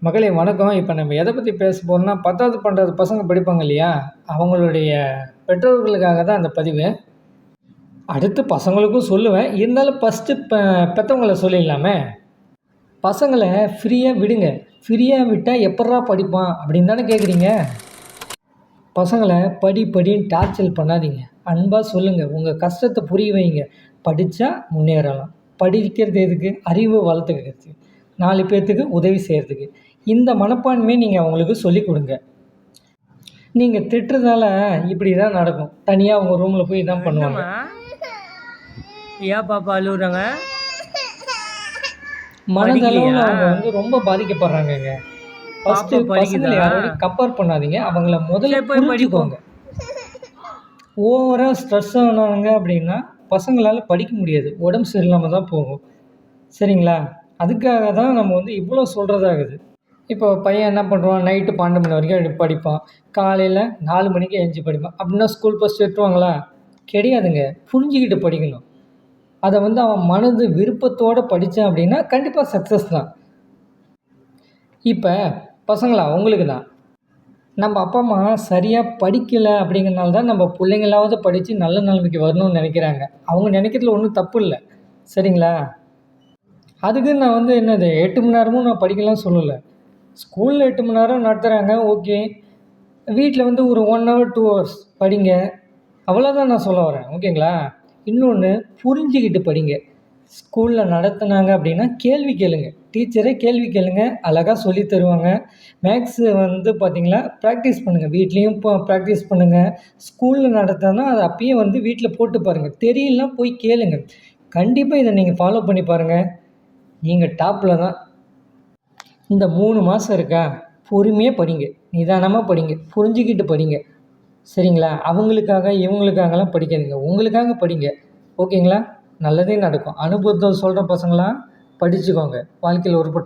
மகளே வணக்கம். இப்போ நம்ம எதை பற்றி பேச போறோம்னா, 10வது 12வது பசங்க படிப்பாங்க இல்லையா? அவங்களுடைய பெற்றோர்களுக்காக தான் அந்த பதிவு. அடுத்து பசங்களுக்கும் சொல்லுவேன். இருந்தாலும் ஃபஸ்ட்டு பெத்தவங்கள சொல்லிடலாமே. பசங்கள ஃப்ரீயா விடுங்க. ஃப்ரீயா விட்டா எப்புட்றா படிப்பான் அப்படின்னு தானே கேட்குறீங்க? பசங்கள படி படின்னு டார்ச்சர் பண்ணாதீங்க. அன்பா சொல்லுங்க. உங்க கஷ்டத்த புரிய வைங்க. படிச்சா முன்னேறலாம். படிக்கிறது எதுக்கு? அறிவு வளர்த்துக்கிறதுக்கு. 4 பேத்துக்கு உதவி செய்றதுக்கு. இந்த மனப்பான்மைய நீங்க அவங்களுக்கு சொல்லிக் குடுங்க. நீங்க திட்டுறதால இப்படி தான் நடக்கும். தனியா அவங்க ரூம்ல போய் இதான் பண்ணுவாங்க. ஏன் பாப்பா அழுகுறாங்க? மனதளவுல படிக்கலையா? அவங்க ரொம்ப பாதிக்கப்படுறாங்கங்க. ஃபர்ஸ்ட்டு பாப்பா பசங்கள படிக்குதா? யாரோடையும் கம்பேர் பண்ணாதீங்க. அவங்கள முதல்ல சரி போய் படிப்போம். புரிஞ்சுக்கோங்க. ஓவரா ஸ்ட்ரெஸ் ஆனாங்க அப்படின்னா, பசங்களால படிக்க முடியாது. உடம்பு சரியில்லாம தான் போகும். சரிங்களா? அதுக்காக தான் நம்ம இவ்வளோ சொல்றதாகுது. இப்போ பையன் என்ன பண்ணுவான், நைட்டு 12 மணி வரைக்கும் படிப்பான். காலையில 4 மணிக்கு எந்திச்சு படிப்பான். அப்படின்னா ஸ்கூல் பஸ் திட்டுவாங்களா? கிடையாதுங்க. புரிஞ்சுக்கிட்டு படிக்கணும். அத அவன் மனது விருப்பத்தோட படிச்சான் அப்படின்னா, கண்டிப்பா சக்ஸஸ் தான். இப்ப பசங்களா உங்களுக்கு தான். நம்ம அப்பா, அம்மா சரியா படிக்கல அப்படிங்கிறனால தான் நம்ம புள்ளைங்களாவது படிச்சு நல்ல நிலைமைக்கு வரணும்னு நெனைக்கிறாங்க. அவங்க நெனைக்கிறதுல ஒண்ணும் தப்பு இல்ல. சரிங்களா? அதுக்குன்னு நான் என்னது 8 மணி நேரமும் நான் படிக்கலாம்னு சொல்லல. ஸ்கூல்ல 8 மணி நேரம் நடத்துறாங்க, ஓகே. வீட்ல ஒரு 1 ஹவர், 2 ஹவர்ஸ் படிங்க. அவ்வளோதான் நான் சொல்ல வரேன். ஓகேங்களா? இன்னொன்னு புரிஞ்சுகிட்டு படிங்க. ஸ்கூல்ல நடத்துனாங்க அப்படின்னா கேள்வி கேளுங்க. டீச்சரே கேள்வி கேளுங்க. அழகா சொல்லி தருவாங்க. மேக்ஸு பார்த்தீங்களா, ப்ராக்டிஸ் பண்ணுங்க. வீட்லயும் ப்ராக்டிஸ் பண்ணுங்க. ஸ்கூல்ல நடத்துனா அத அப்பயே வீட்ல போட்டு பாருங்க. தெரியலனா போய் கேளுங்க. கண்டிப்பா இத நீங்க ஃபாலோ பண்ணி பாருங்க. நீங்க டாப்ல தான். இந்த 3 மாசம் இருக்கா, பொறுமையா படிங்க. நிதானமா படிங்க. புரிஞ்சுக்கிட்டு படிங்க. சரிங்களா? அவங்களுக்காக, இவங்களுக்காகலாம் படிக்காதீங்க. உங்களுக்காக படிங்க. ஓகேங்களா? நல்லதே நடக்கும். அனுபவத்த சொல்ற பசங்களா படிச்சுக்கோங்க. வாழ்க்கையில உருப்பட்டு